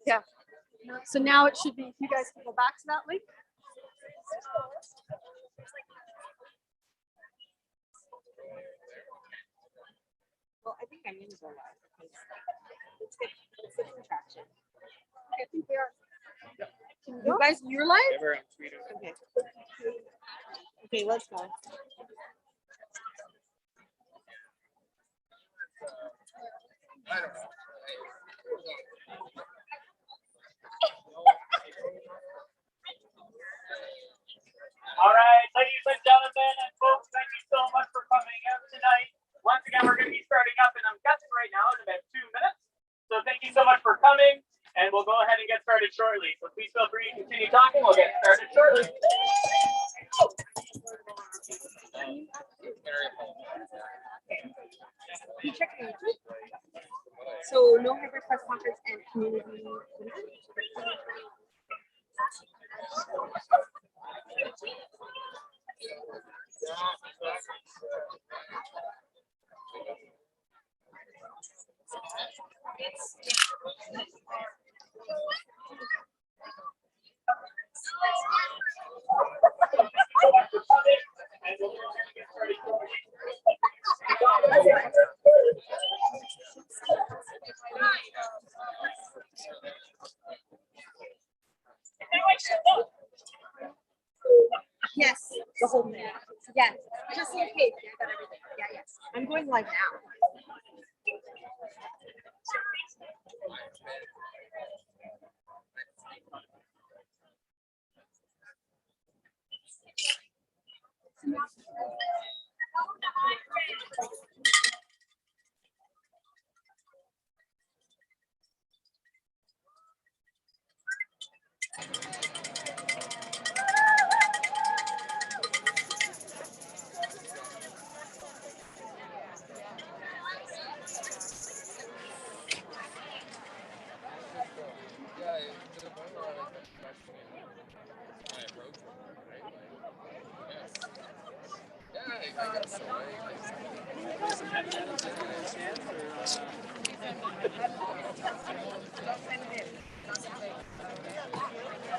Yeah. So now it should be, if you guys can go back to that link. Well, I think I'm going to go live. Let's get some traction. I think we are. You guys, you're live? Okay. Okay, let's go. I don't know. All right, ladies and gentlemen and folks, thank you so much for coming out tonight. Once again, we're going to be starting up, and I'm guessing right now in about 2 minutes. So thank you so much for coming, and we'll go ahead and get started shortly. So please feel free to continue talking. We'll get started shortly. So no hybrid press conference and community. Yes, the whole thing. Yes, just in case. I got everything. Yeah, yes. I'm going live now.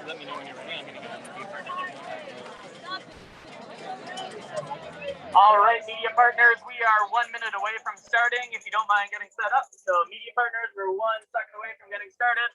Let me know when you're ready. I'm going to get on the media partner. All right, media partners, we are 1 minute away from starting. If you don't mind getting set up. So media partners, we're 1 second away from getting started.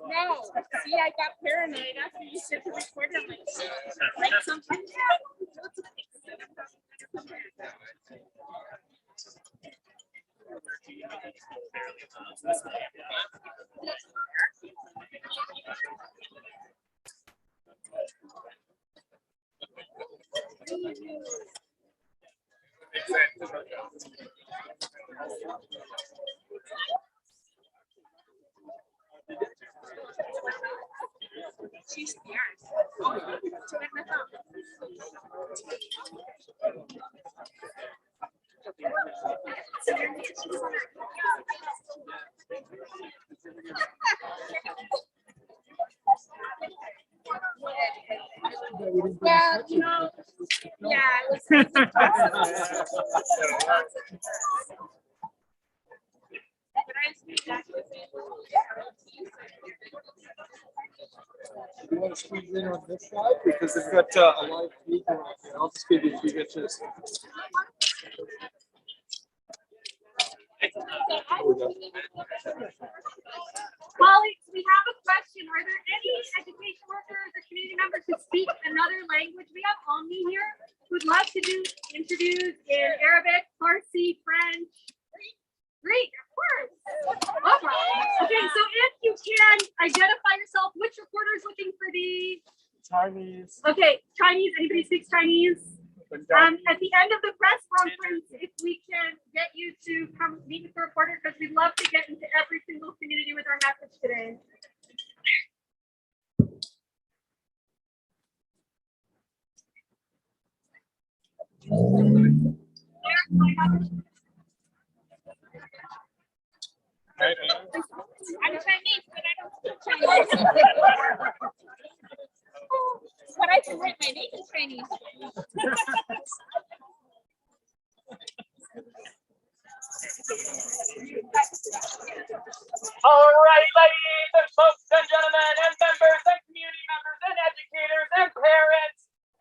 No, see, I got paranoid after you said to record it. Like something. She's well, you know, yeah, it was. You want to squeeze in on this side because they've got a live feed going on here. I'll just give you 2 inches. Colleagues, we have a question. Are there any education workers or community members who speak another language? We have Omni here who would love to do interviews in Arabic, Farsi, French, Greek. course. No problem. Okay, so if you can identify yourself, which reporter is looking for the Chinese. Okay, Chinese. Anybody speaks Chinese? At the end of the press conference, if we can get you to come meet with the reporter, because we'd love to get into every single community with our message today. I'm Chinese, but I don't speak Chinese. But I can write my name in Chinese. All right, ladies and folks and gentlemen and members and community members and educators and parents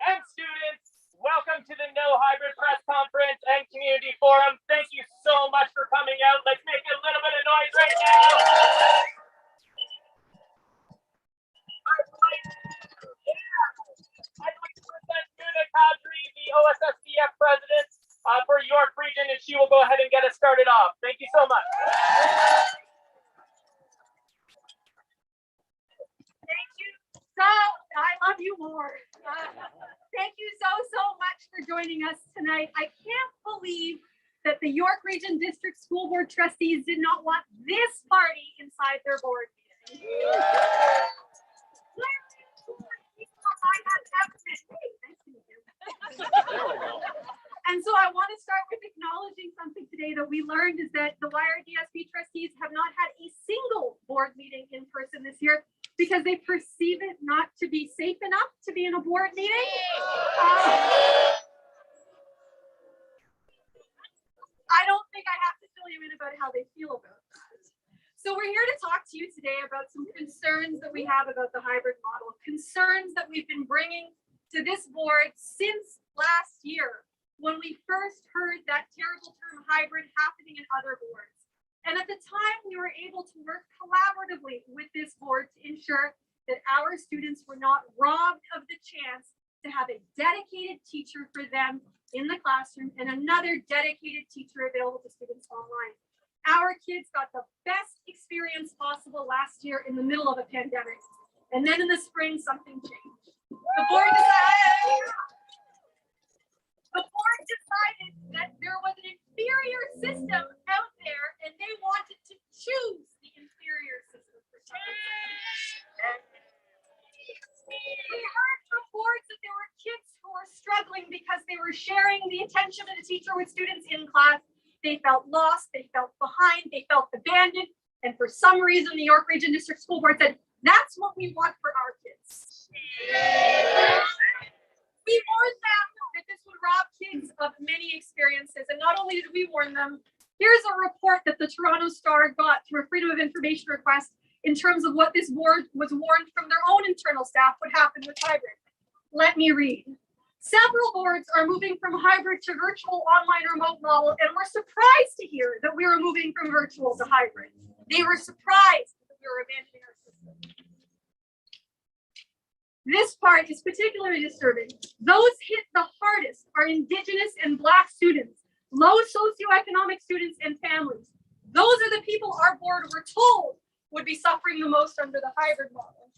and students, welcome to the No Hybrid Press Conference and Community Forum. Thank you so much for coming out. Let's make a little bit of noise right now. I'd like to present Nuna Kadri, the OSSDF president for York Region, and she will go ahead and get us started off. Thank you so much. Thank you. So I love you more. Thank you so much for joining us tonight. I can't believe that the York Region District School Board trustees did not want this party inside their board meeting. And so I want to start with acknowledging something today that we learned is that the YRDSB trustees have not had a single board meeting in person this year because they perceive it not to be safe enough to be in a board meeting. I don't think I have to fill you in about how they feel about that. So we're here to talk to you today about some concerns that we have about the hybrid model, concerns that we've been bringing to this board since last year when we first heard that terrible term hybrid happening in other boards. And at the time, we were able to work collaboratively with this board to ensure that our students were not robbed of the chance to have a dedicated teacher for them in the classroom and another dedicated teacher available to students online. Our kids got the best experience possible last year in the middle of a pandemic. And then in the spring, something changed. The board decided that there was an inferior system out there and they wanted to choose the inferior system for some reason. We heard from boards that there were kids who were struggling because they were sharing the attention of the teacher with students in class. They felt lost, they felt behind, they felt abandoned. And for some reason, the York Region District School Board said, that's what we want for our kids. We warned them that this would rob kids of many experiences. And not only did we warn them, here's a report that the Toronto Star got through a Freedom of Information request in terms of what this board was warned from their own internal staff would happen with hybrid. Let me read. Several boards are moving from hybrid to virtual online remote model, and we're surprised to hear that we were moving from virtual to hybrid. They were surprised that we were abandoning our system. This part is particularly disturbing. Those hit the hardest are Indigenous and Black students, low socioeconomic students and families. Those are the people our board were told would be suffering the most under the hybrid model.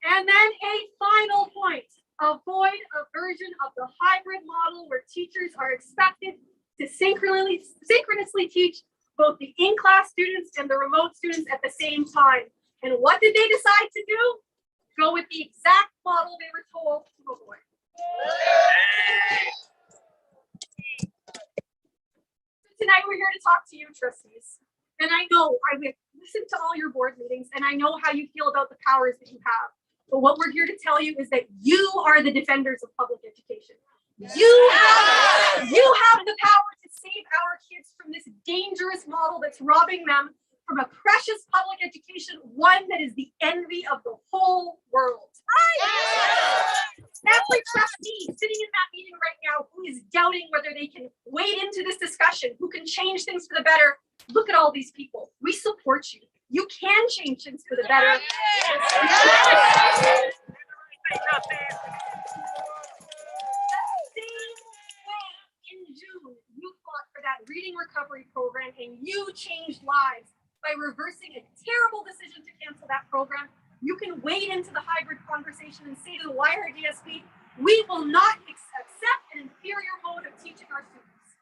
And then a final point, avoid a version of the hybrid model where teachers are expected to synchronously teach both the in-class students and the remote students at the same time. And what did they decide to do? Go with the exact model they were told to avoid. Tonight we're here to talk to you, trustees. And I know I've listened to all your board meetings and I know how you feel about the powers that you have. But what we're here to tell you is that you are the defenders of public education. You have the power to save our kids from this dangerous model that's robbing them from a precious public education, one that is the envy of the whole world. Every trustee sitting in that meeting right now who is doubting whether they can wade into this discussion, who can change things for the better, look at all these people. We support you. You can change things for the better. that reading recovery program, and you changed lives by reversing a terrible decision to cancel that program, you can wade into the hybrid conversation and say to the YRDSB, we will not accept an inferior mode of teaching our students.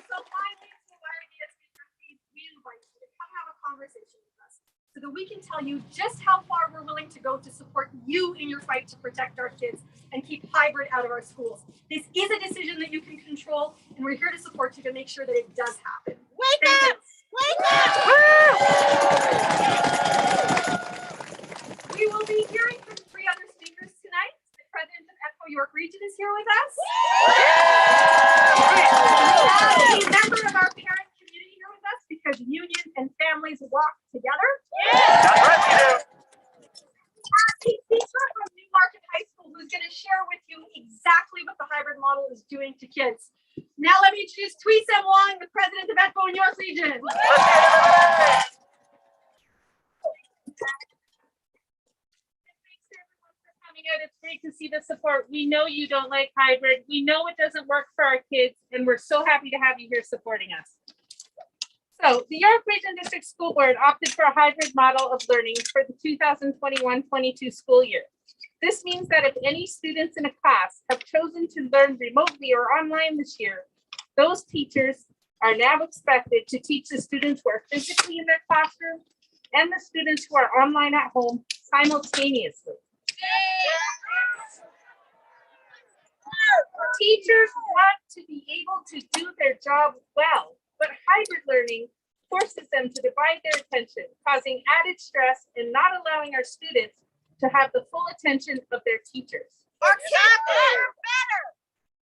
So finally, to the YRDSB trustees, we invite you to come have a conversation with us so that we can tell you just how far we're willing to go to support you in your fight to protect our kids and keep hybrid out of our schools. This is a decision that you can control, and we're here to support you to make sure that it does happen. Wake up! Wake up! We will be hearing from 3 other speakers tonight. The president of EPCO York Region is here with us. We have a member of our parent community here with us because union and families walk together. A teacher from Newmarket High School who's going to share with you exactly what the hybrid model is doing to kids. Now let me introduce Thuy-Sam Wong, the president of EPCO in York Region. It's great to see the support. We know you don't like hybrid. We know it doesn't work for our kids, and we're so happy to have you here supporting us. So the York Region District School Board opted for a hybrid model of learning for the 2021-22 school year. This means that if any students in a class have chosen to learn remotely or online this year, those teachers are now expected to teach the students who are physically in their classroom and the students who are online at home simultaneously. Teachers want to be able to do their job well, but hybrid learning forces them to divide their attention, causing added stress and not allowing our students to have the full attention of their teachers.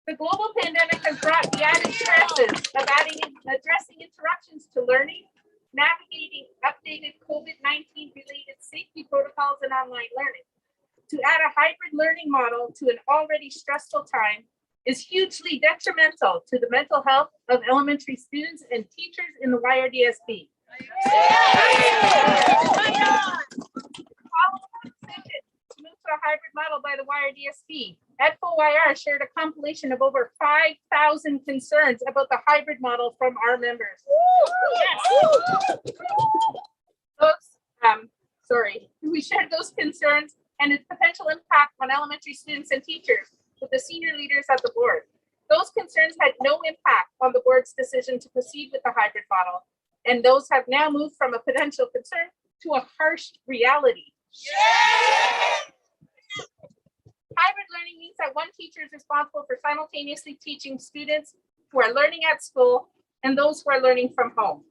The global pandemic has brought the added stresses of addressing interruptions to learning, navigating updated COVID-19 related safety protocols and online learning. To add a hybrid learning model to an already stressful time is hugely detrimental to the mental health of elementary students and teachers in the YRDSB. To move to a hybrid model by the YRDSB, EDFO-YR shared a compilation of over 5,000 concerns about the hybrid model from our members. We shared those concerns and its potential impact on elementary students and teachers with the senior leaders at the board. Those concerns had no impact on the board's decision to proceed with the hybrid model, and those have now moved from a potential concern to a harsh reality. Hybrid learning means that one teacher is responsible for simultaneously teaching students who are learning at school and those who are learning from home.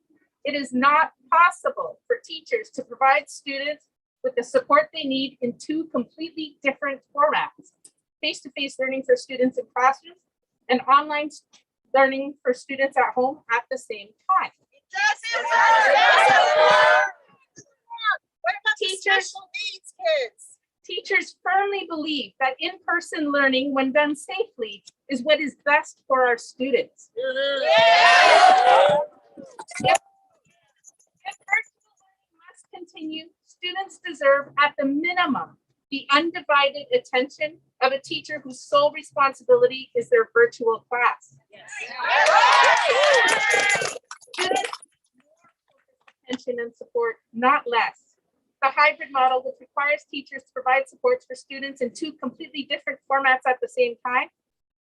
It is not possible for teachers to provide students with the support they need in 2 completely different formats: face-to-face learning for students in classrooms and online learning for students at home at the same time. What about the special needs kids? Teachers firmly believe that in-person learning, when done safely, is what is best for our students. If virtual learning must continue, students deserve, at the minimum, the undivided attention of a teacher whose sole responsibility is their virtual class. Students need attention and support, not less. The hybrid model, which requires teachers to provide supports for students in 2 completely different formats at the same time,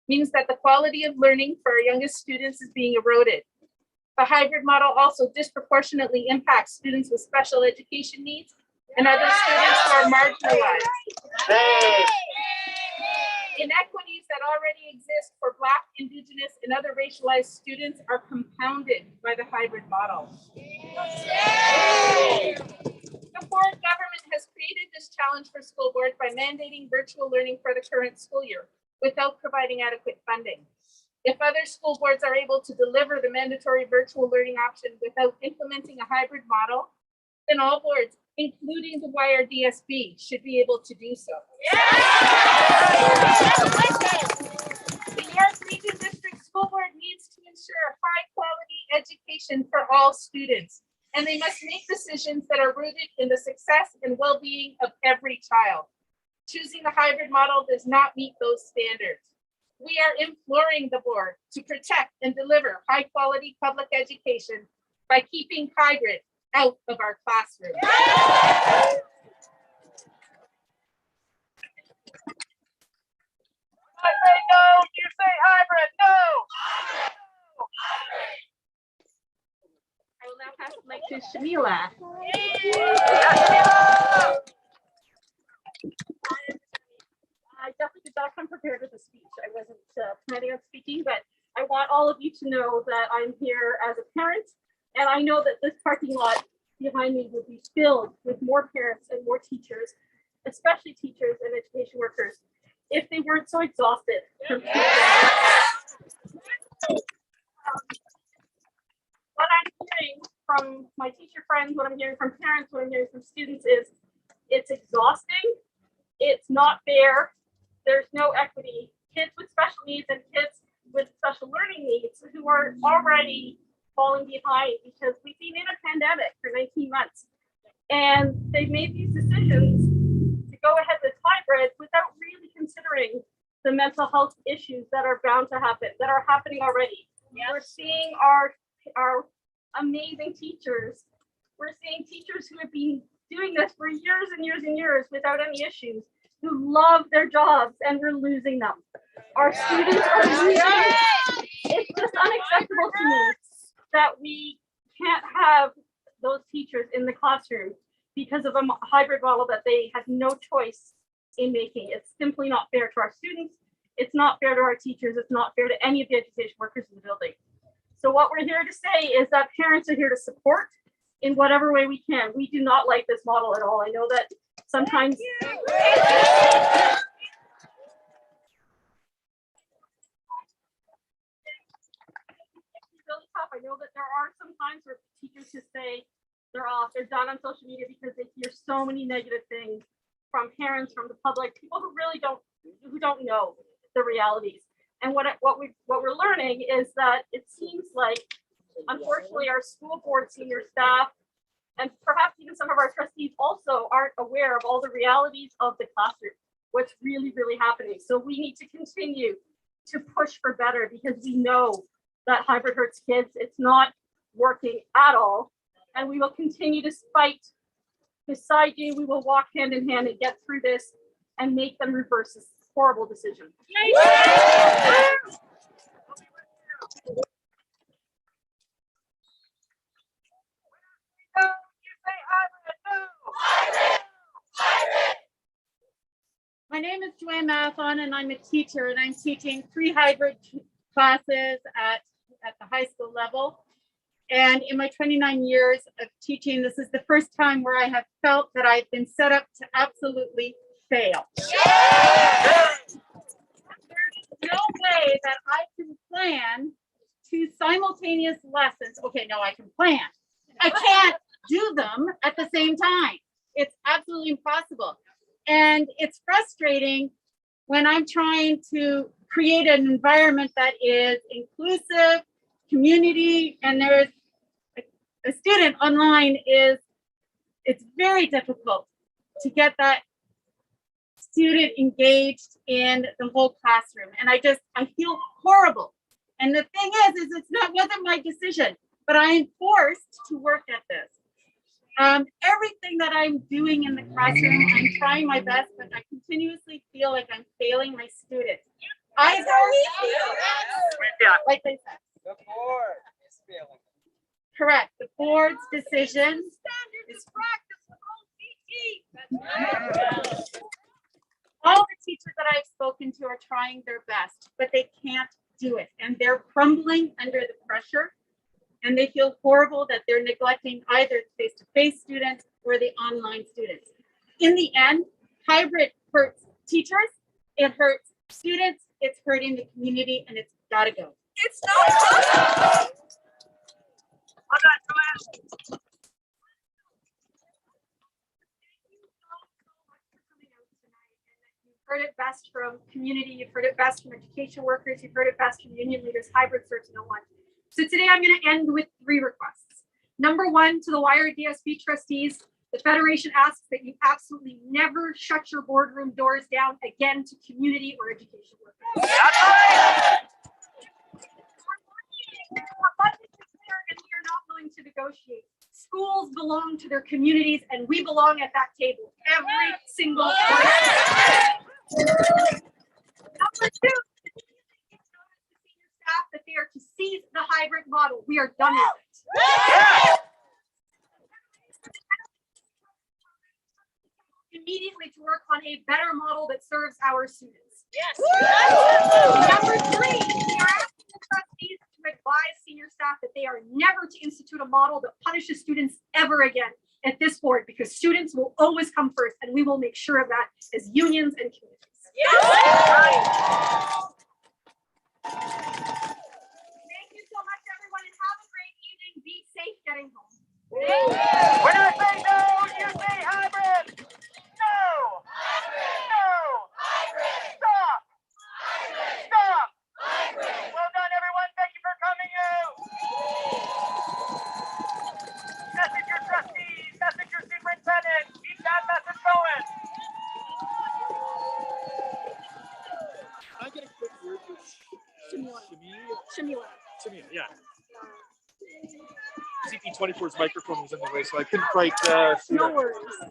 means that the quality of learning for our youngest students is being eroded. The hybrid model also disproportionately impacts students with special education needs and other students who are marginalized. Inequities that already exist for Black, Indigenous, and other racialized students are compounded by the hybrid model. The Ford government has created this challenge for school boards by mandating virtual learning for the current school year without providing adequate funding. If other school boards are able to deliver the mandatory virtual learning option without implementing a hybrid model, then all boards, including the YRDSB, should be able to do so. The York Region District School Board needs to ensure high quality education for all students, and they must make decisions that are rooted in the success and well-being of every child. Choosing the hybrid model does not meet those standards. We are imploring the board to protect and deliver high quality public education by keeping hybrid out of our classroom. I say no, you say hybrid, no. I will now pass the mic to Shamila. I definitely did not come prepared with a speech. I wasn't planning on speaking, but I want all of you to know that I'm here as a parent, and I know that this parking lot behind me would be filled with more parents and more teachers, especially teachers and education workers, if they weren't so exhausted from teaching. What I'm hearing from my teacher friends, what I'm hearing from parents, what I'm hearing from students is it's exhausting, it's not fair, there's no equity. Kids with special needs and kids with special learning needs who are already falling behind because we've been in a pandemic for 19 months. And they've made these decisions to go ahead with hybrid without really considering the mental health issues that are bound to happen, that are happening already. Yes. We're seeing our amazing teachers. We're seeing teachers who have been doing this for years and years and years without any issues, who love their jobs, and we're losing them. Our students are losing them. It's just unacceptable to me that we can't have those teachers in the classroom because of a hybrid model that they had no choice in making. It's simply not fair to our students. It's not fair to our teachers. It's not fair to any of the education workers in the building. So what we're here to say is that parents are here to support in whatever way we can. We do not like this model at all. I know that sometimes it's really tough. I know that there are some times where teachers just say they're off, they're done on social media because they hear so many negative things from parents, from the public, people who really don't know the realities. And what we're learning is that it seems like, unfortunately, our school board senior staff and perhaps even some of our trustees also aren't aware of all the realities of the classroom, what's really, really happening. So we need to continue to push for better because we know that hybrid hurts kids. It's not working at all. And we will continue to fight beside you. We will walk hand in hand and get through this and make them reverse this horrible decision. My name is Joanne Mathon, and I'm a teacher, and I'm teaching 3 hybrid classes at the high school level. And in my 29 years of teaching, this is the first time where I have felt that I've been set up to absolutely fail. There's no way that I can plan 2 simultaneous lessons. Okay, no, I can plan. I can't do them at the same time. It's absolutely impossible. And it's frustrating when I'm trying to create an environment that is inclusive, community, and there's a student online it's very difficult to get that student engaged in the whole classroom. And I feel horrible. And the thing is wasn't my decision, but I am forced to work at this. Everything that I'm doing in the classroom, I'm trying my best, but I continuously feel like I'm failing my students. Like they said. The board is failing. Correct. The board's decision is all the teachers that I've spoken to are trying their best, but they can't do it. And they're crumbling under the pressure. And they feel horrible that they're neglecting either face-to-face students or the online students. In the end, hybrid hurts teachers, it hurts students, it's hurting the community, and it's gotta go. It's not. Heard it best from community, you've heard it best from education workers, you've heard it best from union leaders. Hybrid serves no one. So today I'm going to end with 3 requests. Number 1, to the YRDSB trustees, The Federation asks that you absolutely never shut your boardroom doors down again to community or education workers. And we are not willing to negotiate. Schools belong to their communities, and we belong at that table. Every single one. Number two, senior staff that they are to seize the hybrid model. We are done with it. Immediately to work on a better model that serves our students. Yes. Number three, we are asking the trustees to advise senior staff that they are never to institute a model that punishes students ever again at this board, because students will always come first, and we will make sure of that as unions and communities. Yes. Thank you so much, everyone, and have a great evening. Be safe getting home. When I say no, you say hybrid. No. No. Stop. Stop. Well done, everyone. Thank you for coming out. Message your trustees. Message your superintendent. Keep that message going. I get a quick word with Shamila. Shimmy, yeah. CP24's microphone was in the way, so I couldn't quite. No worries.